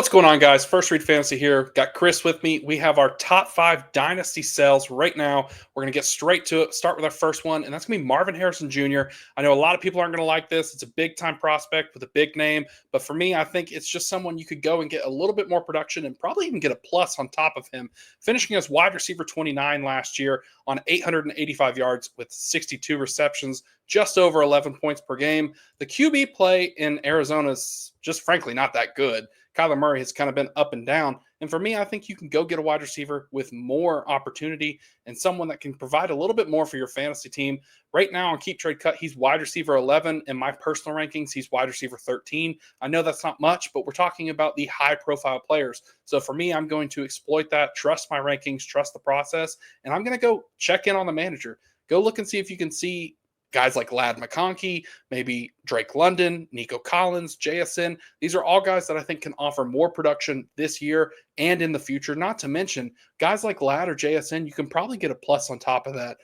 What's going on, guys? First Read Fantasy here. Got Chris with me. We have our top 5 Dynasty sells right now. We're going to get straight to it. Start with our first one, and that's going to be Marvin Harrison Jr. I know a lot of people aren't going to like this. It's a big-time prospect with a big name, but for me, I think it's just someone you could go and get a little bit more production and probably even get a plus on top of him, finishing as wide receiver 29 last year on 885 yards with 62 receptions, just over 11 points per game. The QB play in Arizona is just frankly not that good. Kyler Murray has kind of been up and down. And for me, I think you can go get a wide receiver with more opportunity and someone that can provide a little bit more for your fantasy team. Right now on Keep Trade Cut, he's wide receiver 11. In my personal rankings, he's wide receiver 13. I know that's not much, but we're talking about the high profile players. So for me, I'm going to exploit that, trust my rankings, trust the process, and I'm going to go check in on the manager. Go look and see if you can see guys like Ladd McConkey, maybe Drake London, Nico Collins, JSN. These are all guys that I think can offer more production this year and in the future. Not to mention guys like Ladd or JSN, you can probably get a plus on top of that.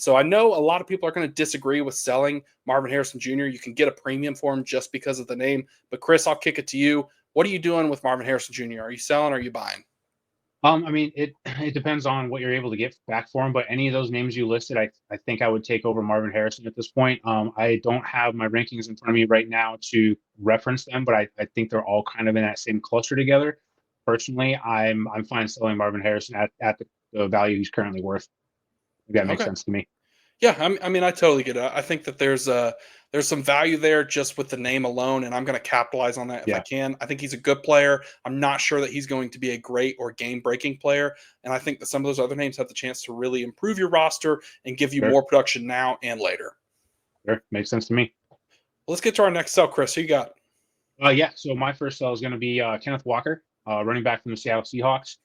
So I know a lot of people are going to disagree with selling Marvin Harrison Jr. You can get a premium for him just because of the name. But Chris, I'll kick it to you. What are you doing with Marvin Harrison Jr.? Are you selling or are you buying? It depends on what you're able to get back for him, but any of those names you listed, I think I would take over Marvin Harrison at this point. I don't have my rankings in front of me right now to reference them, but I think they're all kind of in that same cluster together. Personally, I'm fine selling Marvin Harrison at the value he's currently worth. If that makes Okay. sense to me. Yeah, I mean, I totally get it. I think that there's some value there just with the name alone, and I'm going to capitalize on that if I Yeah, can. I think he's a good player. I'm not sure that he's going to be a great or game-breaking player, and I think that some of those other names have the chance to really improve your roster and give you sure, more production now and later. sure, makes sense to me. Let's get to our next sell, Chris. Who you got? Yeah. So my first sell is going to be Kenneth Walker, running back from the Seattle Seahawks.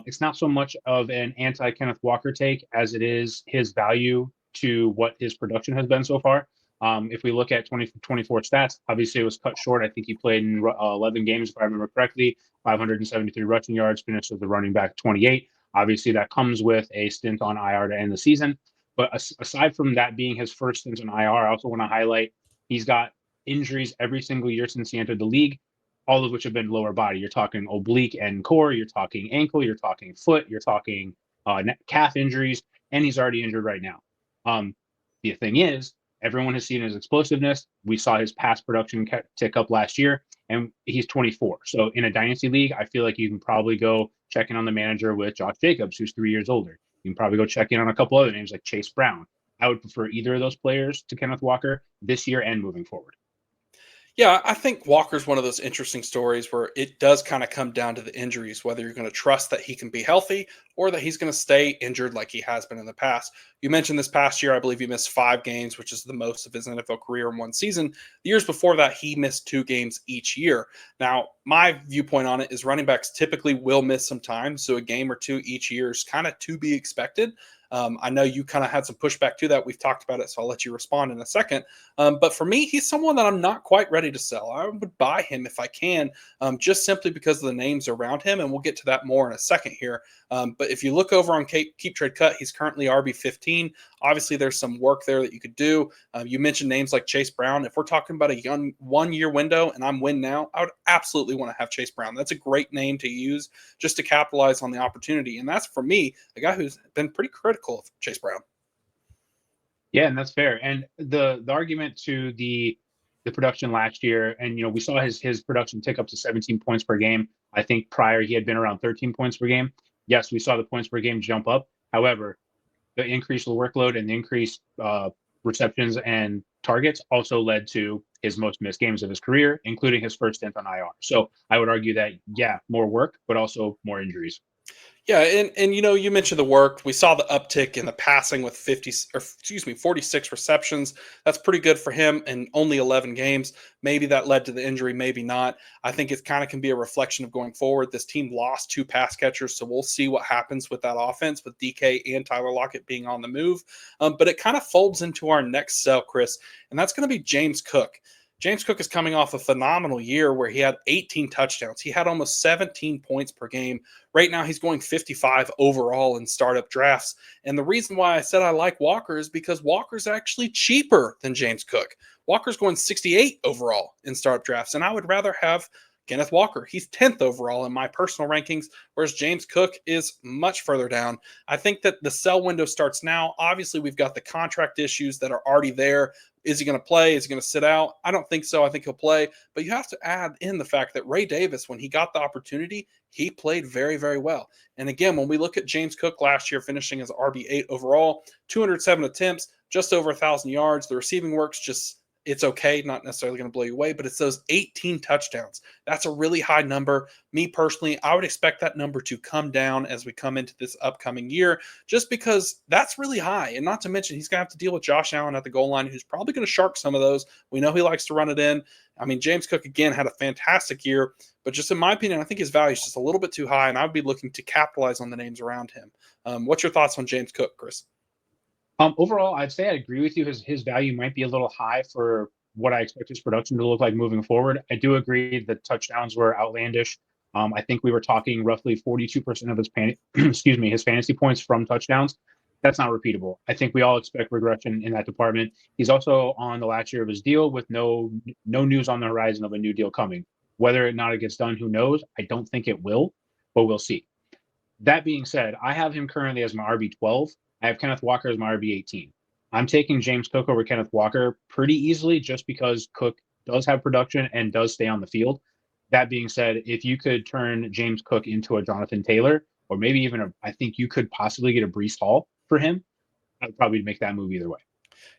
It's not so much of an anti-Kenneth Walker take as it is his value to what his production has been so far. If we look at 2024 stats, obviously it was cut short. I think he played in 11 games, if I remember correctly, 573 rushing yards, finished as the running back 28. Obviously, that comes with a stint on IR to end the season. But aside from that being his first stint on IR, I also want to highlight he's got injuries every single year since he entered the league, all of which have been lower body. You're talking oblique and core, you're talking ankle, you're talking foot, you're talking calf injuries, and he's already injured right now. The thing is, everyone has seen his explosiveness. We saw his pass production tick up last year, and he's 24. So in a dynasty league, I feel like you can probably go check in on the manager with Josh Jacobs, who's 3 years older. You can probably go check in on a couple other names like Chase Brown. I would prefer either of those players to Kenneth Walker this year and moving forward. Yeah, I think Walker's one of those interesting stories where it does kind of come down to the injuries, whether you're going to trust that he can be healthy or that he's going to stay injured like he has been in the past. You mentioned this past year, I believe he missed 5 games, which is the most of his NFL career in one season. The years before that, he missed 2 games each year. Now, my viewpoint on it is running backs typically will miss some time, so a game or two each year is kind of to be expected. I know you kind of had some pushback to that. We've talked about it, so I'll let you respond in a second. But for me, he's someone that I'm not quite ready to sell. I would buy him if I can, just simply because of the names around him, and we'll get to that more in a second here. But if you look over on Keep Trade Cut, he's currently RB15. Obviously, there's some work there that you could do. You mentioned names like Chase Brown. If we're talking about a young 1-year window and I'm win now, I would absolutely want to have Chase Brown. That's a great name to use just to capitalize on the opportunity. And that's, for me, a guy who's been pretty critical of Chase Brown. Yeah, and that's fair. And the argument to the production last year, and we saw his production tick up to 17 points per game. I think prior he had been around 13 points per game. Yes, we saw the points per game jump up. However, the increased workload and the increased receptions and targets also led to his most missed games of his career, including his first stint on IR. So I would argue that, yeah, more work, but also more injuries. Yeah, and you mentioned the work. We saw the uptick in the passing with 46 receptions. That's pretty good for him in only 11 games. Maybe that led to the injury, maybe not. I think it kind of can be a reflection of going forward. This team lost 2 pass catchers, so we'll see what happens with that offense with DK and Tyler Lockett being on the move. But it kind of folds into our next sell, Chris, and that's going to be James Cook. James Cook is coming off a phenomenal year where he had 18 touchdowns. He had almost 17 points per game. Right now, he's going 55 overall in startup drafts. And the reason why I said I like Walker is because Walker's actually cheaper than James Cook. Walker's going 68 overall in startup drafts. And I would rather have Kenneth Walker, he's 10th overall in my personal rankings, whereas James Cook is much further down. I think that the sell window starts now. Obviously, we've got the contract issues that are already there. Is he going to play? Is he going to sit out? I don't think so. I think he'll play. But you have to add in the fact that Ray Davis, when he got the opportunity, he played very, very well. And again, when we look at James Cook last year finishing as RB8 overall, 207 attempts, just over 1,000 yards. The receiving work's just, it's okay, not necessarily going to blow you away, but it's those 18 touchdowns. That's a really high number. Me personally, I would expect that number to come down as we come into this upcoming year, just because that's really high. And not to mention, he's going to have to deal with Josh Allen at the goal line, who's probably going to shark some of those. We know he likes to run it in. I mean, James Cook, again, had a fantastic year, but just in my opinion, I think his value is just a little bit too high, and I would be looking to capitalize on the names around him. What's your thoughts on James Cook, Chris? Overall, I'd say I agree with you. His value might be a little high for what I expect his production to look like moving forward. I do agree that touchdowns were outlandish. I think we were talking roughly 42% of his his fantasy points from touchdowns. That's not repeatable. I think we all expect regression in that department. He's also on the last year of his deal with no news on the horizon of a new deal coming. Whether or not it gets done, who knows? I don't think it will, but we'll see. That being said, I have him currently as my RB12. I have Kenneth Walker as my RB18. I'm taking James Cook over Kenneth Walker pretty easily just because Cook does have production and does stay on the field. That being said, if you could turn James Cook into a Jonathan Taylor, or maybe even I think you could possibly get a Breece Hall for him, I'd probably make that move either way.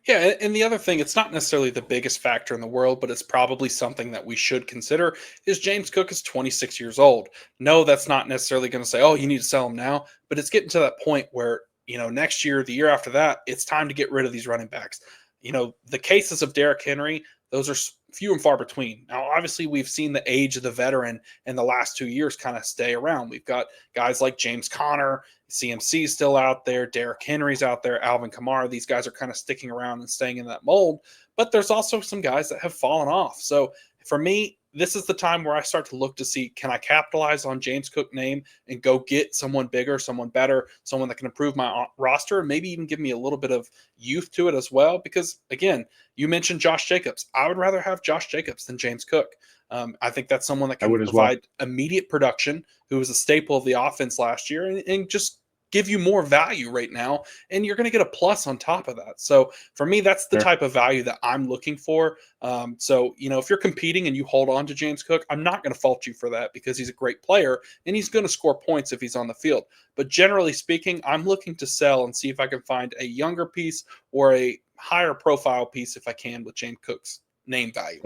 Yeah, and the other thing, it's not necessarily the biggest factor in the world, but it's probably something that we should consider, is James Cook is 26 years old. No, that's not necessarily going to say, oh, you need to sell him now, but it's getting to that point where, next year, the year after that, it's time to get rid of these running backs. The cases of Derrick Henry, those are few and far between. Now, obviously, we've seen the age of the veteran in the last 2 years kind of stay around. We've got guys like James Conner, CMC's still out there, Derrick Henry's out there, Alvin Kamara. These guys are kind of sticking around and staying in that mold. But there's also some guys that have fallen off. So for me, this is the time where I start to look to see, can I capitalize on James Cook name and go get someone bigger, someone better, someone that can improve my roster, and maybe even give me a little bit of youth to it as well. Because again, you mentioned Josh Jacobs. I would rather have Josh Jacobs than James Cook. I think that's someone that can provide immediate production, who was a staple of the offense last year, and just give you more value right now, and you're going to get a plus on top of that. So for me, that's the type of value that I'm looking for. If you're competing and you hold on to James Cook, I'm not going to fault you for that, because he's a great player and he's going to score points if he's on the field. But generally speaking, I'm looking to sell and see if I can find a younger piece or a higher profile piece if I can with James Cook's name value.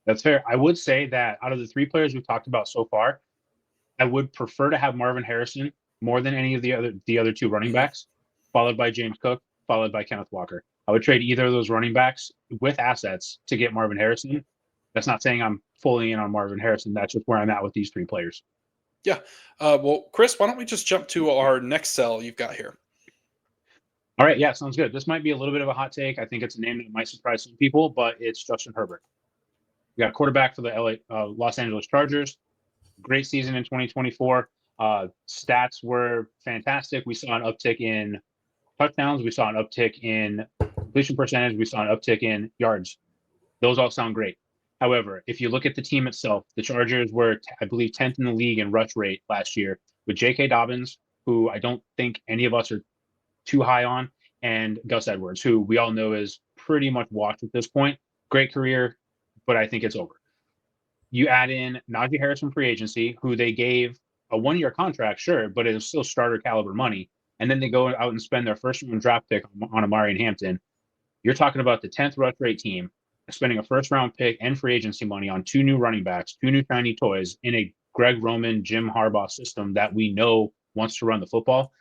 That's fair. I would say that out of the three players we've talked about so far, I would prefer to have Marvin Harrison more than any of the other two running backs, followed by James Cook, followed by Kenneth Walker. I would trade either of those running backs with assets to get Marvin Harrison. That's not saying I'm fully in on Marvin Harrison. That's just where I'm at with these three players. Yeah. Well, Chris, why don't we just jump to our next sell you've got here? All right. Yeah, sounds good. This might be a little bit of a hot take. I think it's a name that might surprise some people, but it's Justin Herbert. We got a quarterback for the Los Angeles Chargers. Great season in 2024. Stats were fantastic. We saw an uptick in touchdowns. We saw an uptick in completion percentage. We saw an uptick in yards. Those all sound great. However, if you look at the team itself, the Chargers were, I believe, 10th in the league in rush rate last year with J.K. Dobbins, who I don't think any of us are too high on, and Gus Edwards, who we all know is pretty much washed at this point. Great career, but I think it's over. You add in Najee Harris from free agency, who they gave a one-year contract, sure, but it was still starter caliber money. And then they go out and spend their first-round draft pick on Amari and Hampton. You're talking about the 10th rush rate team spending a first-round pick and free agency money on two new running backs, two new shiny toys in a Greg Roman, Jim Harbaugh system that we know wants to run the football.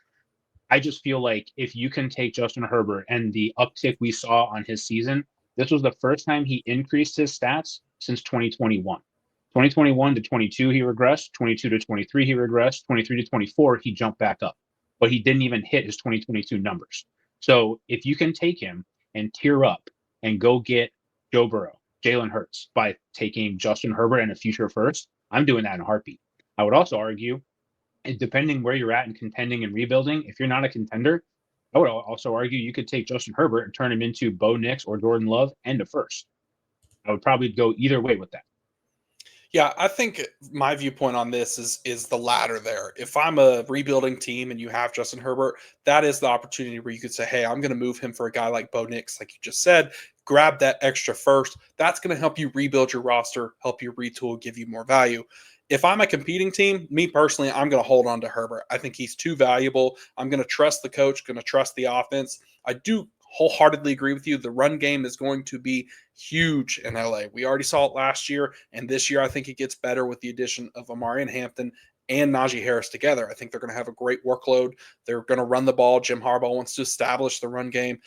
I just feel like if you can take Justin Herbert and the uptick we saw on his season, this was the first time he increased his stats since 2021. 2021 to 22, he regressed. 22 to 23, he regressed. 23 to 24, he jumped back up. But he didn't even hit his 2022 numbers. So if you can take him and tier up and go get Joe Burrow, Jalen Hurts by taking Justin Herbert and a future first, I'm doing that in a heartbeat. I would also argue, depending where you're at in contending and rebuilding, if you're not a contender, I would also argue you could take Justin Herbert and turn him into Bo Nix or Jordan Love and a first. I would probably go either way with that. Yeah, I think my viewpoint on this is the latter there. If I'm a rebuilding team and you have Justin Herbert, that is the opportunity where you could say, "Hey, I'm going to move him for a guy like Bo Nix, like you just said. Grab that extra first. That's going to help you rebuild your roster, help you retool, give you more value." If I'm a competing team, me personally, I'm going to hold on to Herbert. I think he's too valuable. I'm going to trust the coach, going to trust the offense. I do wholeheartedly agree with you. The run game is going to be huge in LA. We already saw it last year, and this year I think it gets better with the addition of Amari and Hampton and Najee Harris together. I think they're going to have a great workload. They're going to run the ball. Jim Harbaugh wants to establish the run game.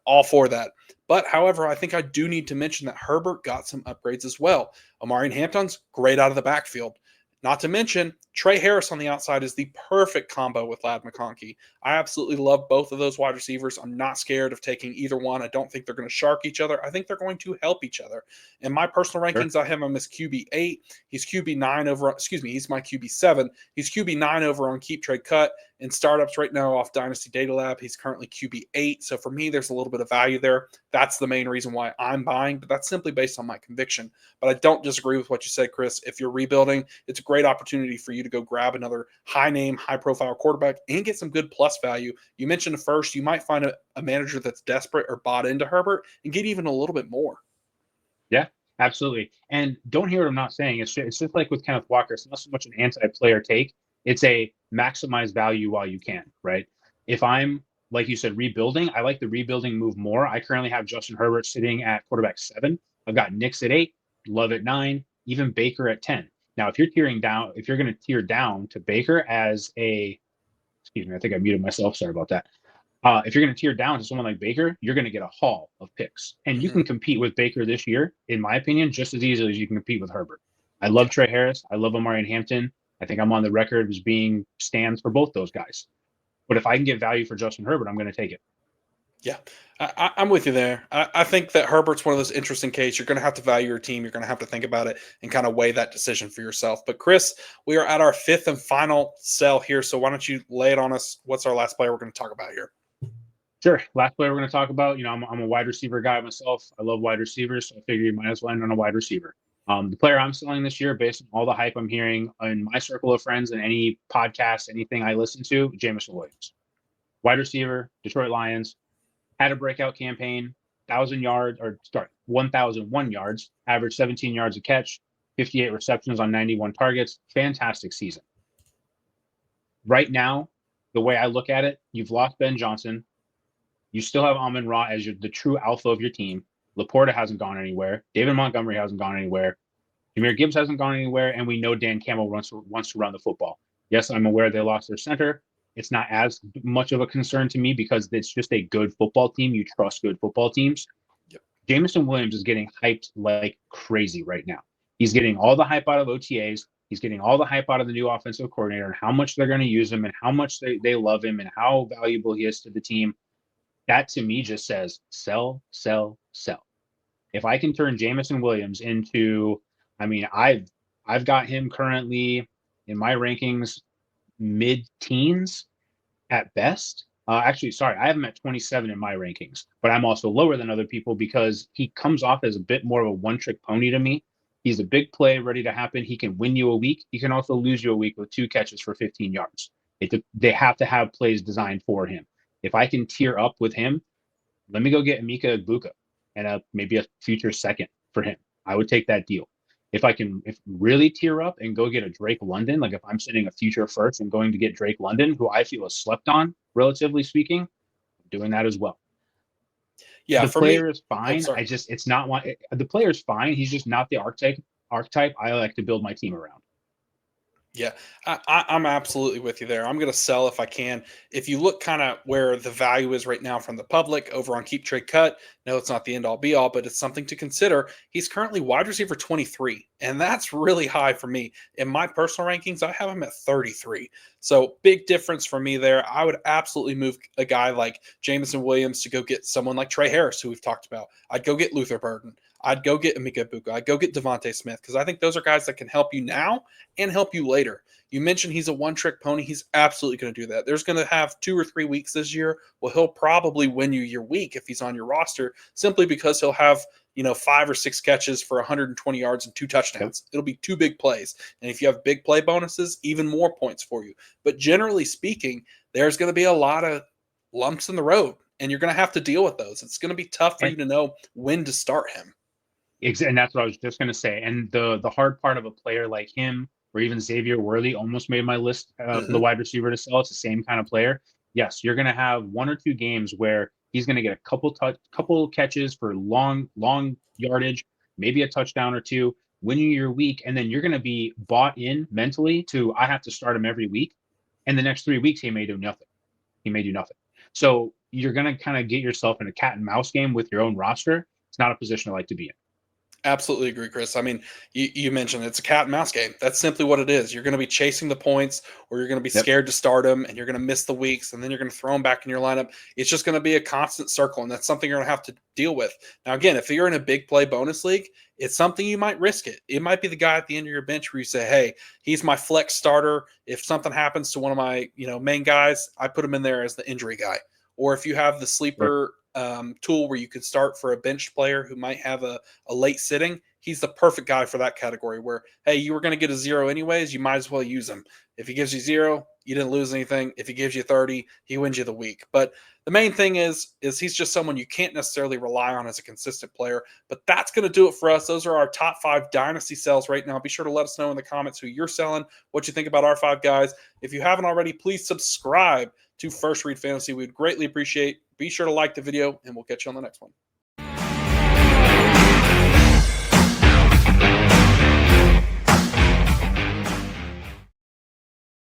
All for that. But however, I think I do need to mention that Herbert got some upgrades as well. Amari and Hampton's great out of the backfield. Not to mention, Trey Harris on the outside is the perfect combo with Lad McConkey. I absolutely love both of those wide receivers. I'm not scared of taking either one. I don't think they're going to shark each other. I think they're going to help each other. In my personal Sure. rankings, I have him as QB8. He's QB9 over, excuse me, he's my QB7. He's QB9 over on Keep Trade Cut. In startups right now off Dynasty Data Lab, he's currently QB8. So for me, there's a little bit of value there. That's the main reason why I'm buying, but that's simply based on my conviction. But I don't disagree with what you said, Chris. If you're rebuilding, it's a great opportunity for you to go grab another high name, high profile quarterback and get some good plus value. You mentioned first, you might find a manager that's desperate or bought into Herbert and get even a little bit more. Yeah, absolutely. And don't hear what I'm not saying. It's just like with Kenneth Walker. It's not so much an anti-player take. It's a maximize value while you can, right? If I'm, like you said, rebuilding, I like the rebuilding move more. I currently have Justin Herbert sitting at quarterback 7. I've got Nix at 8, Love at 9, even Baker at 10. Now, if you're tearing down, if you're going to tear down to Baker as a, excuse me, I think I muted myself. Sorry about that. If you're going to tear down to someone like Baker, you're going to get a haul of picks. And you can compete with Baker this year, in my opinion, just as easily as you can compete with Herbert. I love Trey Harris. I love Amari and Hampton. I think I'm on the record as being stands for both those guys. But if I can get value for Justin Herbert, I'm going to take it. Yeah, I'm with you there. I think that Herbert's one of those interesting cases. You're going to have to value your team. You're going to have to think about it and kind of weigh that decision for yourself. But Chris, we are at our 5th and final sell here. So why don't you lay it on us? What's our last player we're going to talk about here? Sure. Last player we're going to talk about, I'm a wide receiver guy myself. I love wide receivers, so I figure you might as well end on a wide receiver. The player I'm selling this year, based on all the hype I'm hearing in my circle of friends and any podcast, anything I listen to, Jameson Williams. Wide receiver, Detroit Lions, had a breakout campaign, 1,001 yards, average 17 yards a catch, 58 receptions on 91 targets. Fantastic season. Right now, the way I look at it, you've lost Ben Johnson. You still have Amon-Ra as the true alpha of your team. Laporta hasn't gone anywhere. David Montgomery hasn't gone anywhere. Jahmyr Gibbs hasn't gone anywhere. And we know Dan Campbell wants to run the football. Yes, I'm aware they lost their center. It's not as much of a concern to me because it's just a good football team. You trust good football teams. Yep. Jameson Williams is getting hyped like crazy right now. He's getting all the hype out of OTAs. He's getting all the hype out of the new offensive coordinator and how much they're going to use him and how much they love him and how valuable he is to the team. That to me just says sell, sell, sell. If I can turn Jameson Williams into, I've got him currently in my rankings mid-teens at best. Actually, sorry, I have him at 27 in my rankings, but I'm also lower than other people because he comes off as a bit more of a one-trick pony to me. He's a big play ready to happen. He can win you a week. He can also lose you a week with 2 catches for 15 yards. They have to have plays designed for him. If I can tier up with him, let me go get Emeka Egbuka and maybe a future second for him. I would take that deal. If really tier up and go get a Drake London, like if I'm sitting a future first and going to get Drake London, who I feel is slept on, relatively speaking, I'm doing that as well. Yeah, the player is fine. Oh, The player is fine. He's just not the archetype I like to build my team around. Yeah, I'm absolutely with you there. I'm going to sell if I can. If you look kind of where the value is right now from the public over on Keep Trade Cut, no, it's not the end all be all, but it's something to consider. He's currently wide receiver 23, and that's really high for me. In my personal rankings, I have him at 33. So big difference for me there. I would absolutely move a guy like Jameson Williams to go get someone like Trey Harris, who we've talked about. I'd go get Luther Burden. I'd go get Emeka Egbuka. I'd go get Devontae Smith because I think those are guys that can help you now and help you later. You mentioned he's a one-trick pony. He's absolutely going to do that. There's going to have 2 or 3 weeks this year. Well, he'll probably win you your week if he's on your roster simply because he'll have 5 or 6 catches for 120 yards and 2 touchdowns. It'll be 2 big plays. And if you have big play bonuses, even more points for you. But generally speaking, there's going to be a lot of lumps in the road, and you're going to have to deal with those. It's going to be tough for you to know when to start him. And that's what I was just going to say. And the hard part of a player like him, or even Xavier Worthy, almost made my list for the wide receiver to sell. It's the same kind of player. Yes, you're going to have 1 or 2 games where he's going to get a couple catches for long yardage, maybe a touchdown or 2, winning your week, and then you're going to be bought in mentally to, I have to start him every week, and the next 3 weeks he may do nothing. So you're going to kind of get yourself in a cat and mouse game with your own roster. It's not a position I like to be in. Absolutely agree, Chris. I mean, you mentioned it's a cat and mouse game. That's simply what it is. You're going to be chasing the points, or you're going to be scared to start them, and you're going to miss the weeks, and then you're going to throw them back in your lineup. It's just going to be a constant circle, and that's something you're going to have to deal with. Now, again, if you're in a big play bonus league, it's something you might risk it. It might be the guy at the end of your bench where you say, hey, he's my flex starter. If something happens to one of my main guys, I put him in there as the injury guy. Or if you have the sleeper tool where you could start for a bench player who might have a late sitting, he's the perfect guy for that category where, hey, you were going to get a 0 anyways, you might as well use him. If he gives you 0, you didn't lose anything. If he gives you 30, he wins you the week. But the main thing is he's just someone you can't necessarily rely on as a consistent player. But that's going to do it for us. Those are our top 5 dynasty sells right now. Be sure to let us know in the comments who you're selling, what you think about our 5 guys. If you haven't already, please subscribe to First Read Fantasy. We'd greatly appreciate. Be sure to like the video, and we'll catch you on the next one.